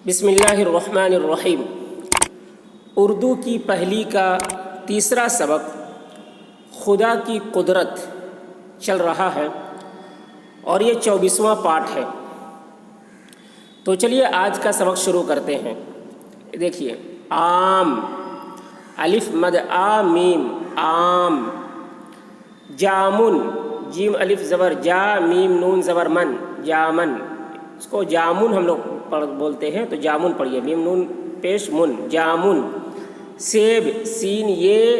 بسم اللہ الرحمن الرحیم۔ اردو کی پہلی کا تیسرا سبق خدا کی قدرت چل رہا ہے اور یہ 24واں پارٹ ہے۔ تو چلیے آج کا سبق شروع کرتے ہیں۔ دیکھیے، عام، الف مد آ میم، عام۔ جامن، جیم الف زبر جا، میم نون زبر من، جامن۔ اس کو جامن ہم لوگ بولتے ہیں، تو جامن پڑھیے، میم نون پیش من، جامن۔ سیب، سین یہ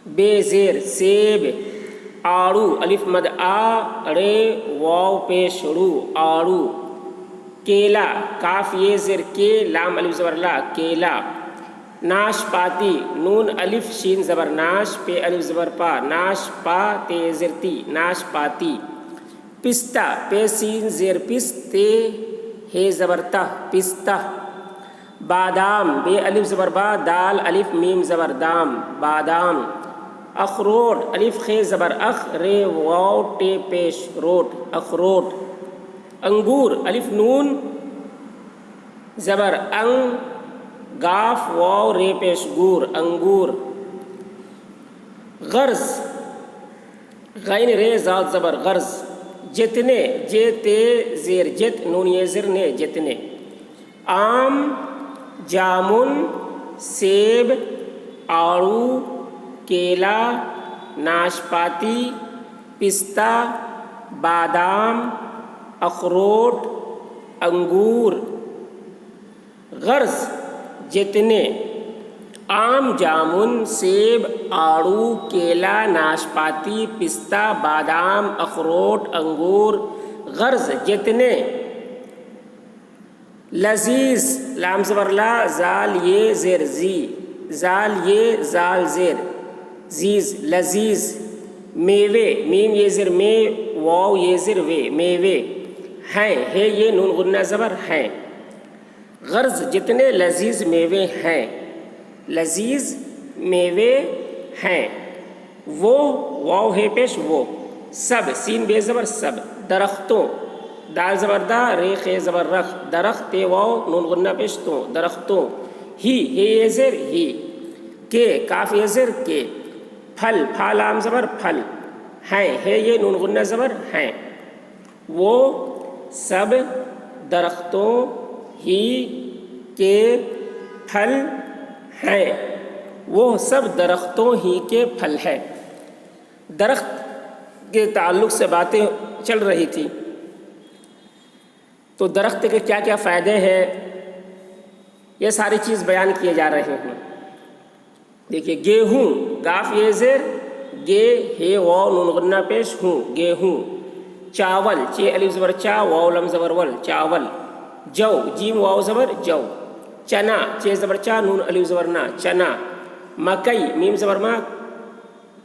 بے زیر، سیب۔ آڑو، الف مد آ رے واو پیش رو، آڑو۔ کیلا، کاف یہ زیر کے، لام الف زبر لا، کیلا۔ ناشپاتی، نون الف شین زبر ناش، پے الف زبر پا، ناش پا تے زیر تی، ناشپاتی۔ پستہ، پے سین زیر پس، تے ہے زبر تہ، پستہ۔ بادام، بے الف زبر با، دال الف میم زبر دام، بادام۔ اخروٹ، الف خے زبر اخ، رے واو ٹے پیش روٹ، اخروٹ۔ انگور، الف نون زبر انگ، گاف واو رے پیش گور، انگور۔ غرض، غین رے زاد زبر غرض۔ جتنے، جے تے زیر جت، نون یہ زر نے، جتنے۔ آم، جامن، سیب، آڑو، کیلا، ناشپاتی، پستہ، بادام، اخروٹ، انگور۔ غرض، جتنے۔ آم، جامن، سیب، آڑو، کیلا، ناشپاتی، پستہ، بادام، اخروٹ، انگور۔ غرض، جتنے۔ لذیذ، لام زبر لا، زال یہ زیر زی، زال یہ زال زیر زیز، لذیذ۔ میوے، میم یہ زیر میں، واو یہ زیر وے، میوے۔ ہیں، ہے یہ نون غنہ زبر ہیں۔ غرض، جتنے لذیذ میوے ہیں، لذیذ میوے ہیں۔ وہ، واو ہے پیش وہ۔ سب، سین بے زبر سب۔ درختوں، دال زبر دا، رے خے زبر رخ، درخت تے واو نون غنہ پیش تو، درختوں۔ ہی، ہے یہ زیر ہی۔ کے، کاف یہ زیر کے۔ پھل، پھا لام زبر پھل، ہیں، ہے یہ نون غنہ زبر ہیں۔ وہ سب درختوں ہی کے پھل ہیں، وہ سب درختوں ہی کے پھل ہیں۔ درخت کے تعلق سے باتیں چل رہی تھی، تو درخت کے کیا کیا فائدے ہیں، یہ ساری چیز بیان کیے جا رہے ہیں۔ دیکھیے، گیہوں، گاف یہ زیر گے، ہے واو نون غنہ پیش ہوں، گیہوں۔ چاول، چے الف زبر چا، واو لم زبر ول، چاول۔ جو، جیم واو زبر جو۔ چنا، چے زبر چا، نون الف زبر نا، چنا۔ مکئی، میم زبر ما،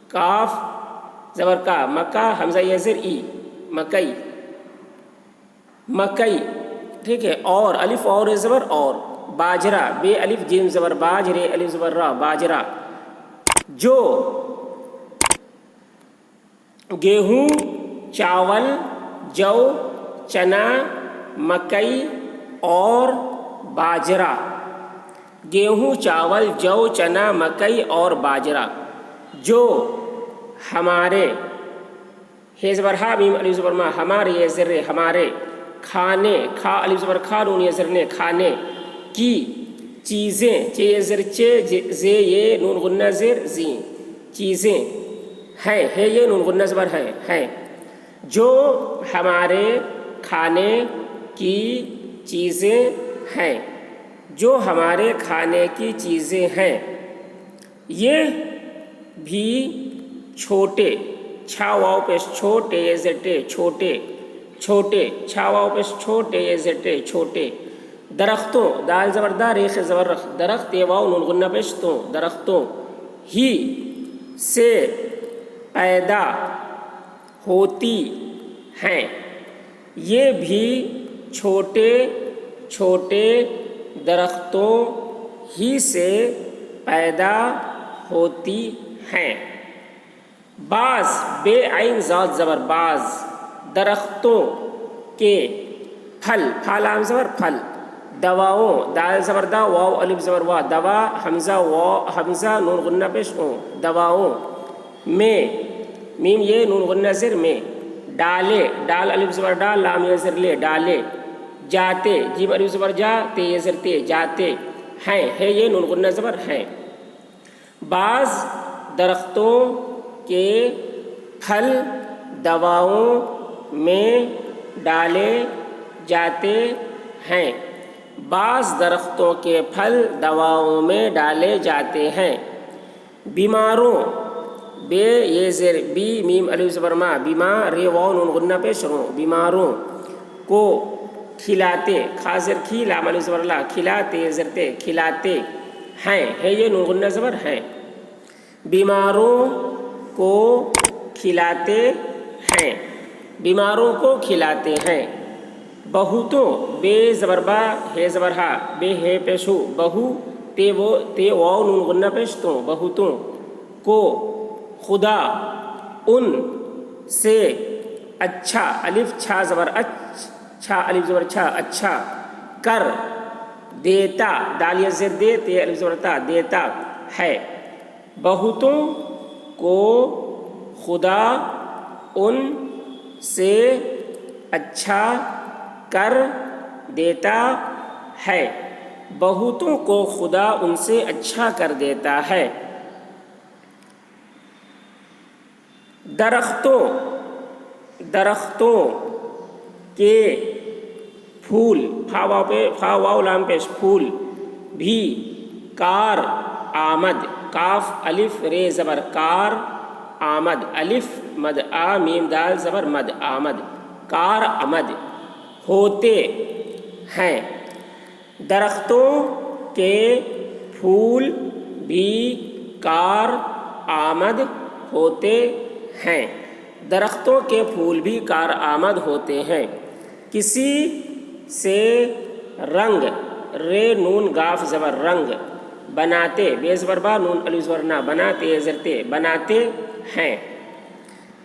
کاف زبر کا، مکا حمزہ یہ زیر ای، مکئی، مکئی، ٹھیک ہے۔ اور، الف اور زبر اور۔ باجرہ، بے الف جیم زبر باج، رے الف زبر را، باجرہ۔ جو، گیہوں، چاول، جو، چنا، مکئی اور باجرہ۔ گیہوں، چاول، جو، چنا، مکئی اور باجرہ۔ جو ہمارے، ہے زبر ہا، میم الف زبر ما، ہمارے یہ زر ہمارے۔ کھانے، کھا الف زبر کھا، نون یہ زر نے، کھانے کی۔ چیزیں، چے یہ زر چے، زے یہ نون غنہ زیر زی، چیزیں۔ ہیں، ہے یہ نون غنہ زبر ہے، ہیں۔ جو ہمارے کھانے کی چیزیں ہیں، جو ہمارے کھانے کی چیزیں ہیں۔ یہ بھی چھوٹے، چھا واو پیش چھوٹے یہ زٹے، چھوٹے، چھوٹے، چھا واو پیش چھوٹے یہ زٹے، چھوٹے۔ درختوں، دال زبر دا، رے خے زبر رخ، درخت یہ واو نون غنہ پیش تو، درختوں۔ ہی سے پیدا ہوتی ہیں، یہ بھی چھوٹے چھوٹے درختوں ہی سے پیدا ہوتی ہیں۔ بعض، بے عین ذات زبر باز، درختوں کے۔ پھل، پھا لام زبر پھل، دواؤں، دال زبر دا، واو الف زبر وا، دوا حمزہ حمزہ نون غنہ پیش اوں، دواؤں میں، میم یہ نون غنہ زر میں، ڈالے، ڈال الف زبر ڈال، لام یہ زر لے، ڈالے، جاتے، جیم الف زبر جا، تے یہ زر تے، جاتے ہیں، ہے یہ نون غنہ زبر ہیں۔ بعض درختوں کے پھل دواؤں میں ڈالے جاتے ہیں، بعض درختوں کے پھل دواؤں میں ڈالے جاتے ہیں۔ بیماروں، بے یہ زیر بی میم الف زبر ما، بیمار رے واو نون غنہ پیش رو، بیماروں کو کھلاتے، کھا زر کھی لام الف زبر لا، کھلاتے زر تے، کھلاتے ہیں، ہے یہ نون غنہ زبر ہیں۔ بیماروں کو کھلاتے ہیں، بیماروں کو کھلاتے ہیں۔ بہتوں، بے زبر با ہے زبر ہا، بے ہے پیش ہو، بہو تے واو نون غنہ پیش تو، بہتوں کو خدا ان سے اچھا، الف چھا زبر اچ، چھا الف زبر چھا، اچھا کر دیتا، دال یا زر دے، تے الف زبر تا، دیتا ہے۔ بہتوں کو خدا ان سے اچھا کر دیتا ہے، بہتوں کو خدا ان سے اچھا کر دیتا ہے۔ درختوں، درختوں کے پھول، فا واو لام پیش، پھول بھی کار آمد، کاف الف رے زبر کار آمد، الف مد آ میم دال زبر مد آمد، کار آمد ہوتے ہیں۔ درختوں کے پھول بھی کار آمد ہوتے ہیں، درختوں کے پھول بھی کار آمد ہوتے ہیں۔ کسی سے رنگ، رے نون گاف زبر رنگ، بناتے، بے زبر با نون الف زبر نا، بناتے زرتے، بناتے ہیں۔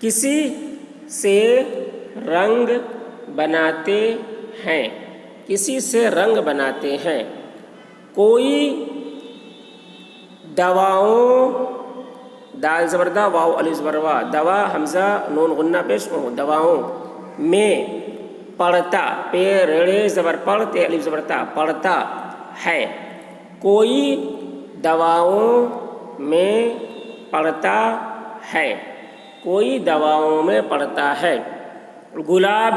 کسی سے رنگ بناتے ہیں، کسی سے رنگ بناتے ہیں۔ کوئی دواؤں، دال زبر دا واو الف زبر وا، دوا حمزہ نون غنہ پیش او، دواؤں میں پڑھتا، پے ریڑے زبر پڑھ، تے الف زبر تا، پڑھتا ہے۔ کوئی دواؤں میں پڑھتا ہے، کوئی دواؤں میں پڑھتا ہے۔ گلاب،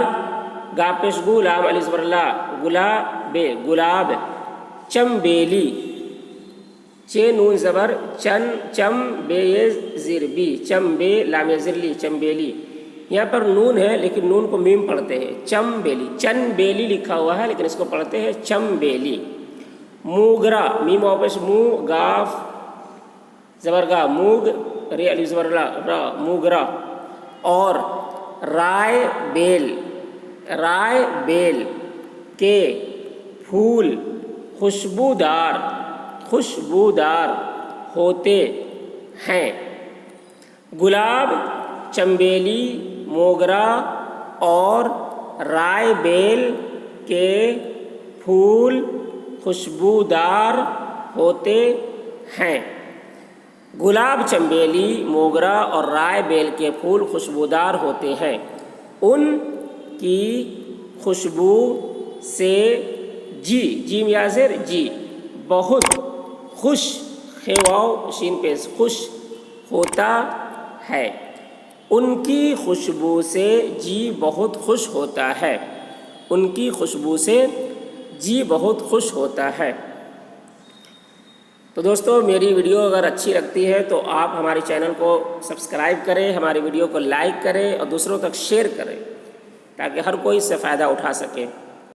گا پیش گو لام الف زبر لا، گلابے، گلاب، چمبیلی، چے نون زبر چن، چم بے زر بی، چمبے لام زر لی، چمبیلی، یہاں پر نون ہے لیکن نون کو میم پڑھتے ہیں، چمبیلی، چن بیلی لکھا ہوا ہے لیکن اس کو پڑھتے ہیں چمبیلی۔ موگرا، میم واو پیش مو، گاف زبر گا، موگ رے الف زبر را، موگرا، اور رائے بیل، رائے بیل کے پھول خوشبودار، خوشبودار ہوتے ہیں۔ گلاب، چمبیلی، موگرا اور رائے بیل کے پھول خوشبودار ہوتے ہیں۔ گلاب، چمبیلی، موگرا اور رائے بیل کے پھول خوشبودار ہوتے ہیں، ان کی خوشبو سے جی، جیم یا زر جی، بہت خوش، خے واو شین پیش، خوش ہوتا ہے، ان کی خوشبو سے جی بہت خوش ہوتا ہے، ان کی خوشبو سے جی بہت خوش ہوتا ہے۔ تو دوستو میری ویڈیو اگر اچھی لگتی ہے تو آپ ہمارے چینل کو سبسکرائب کریں، ہماری ویڈیو کو لائک کریں اور دوسروں تک شیئر کریں تاکہ ہر کوئی اس سے فائدہ اٹھا سکے۔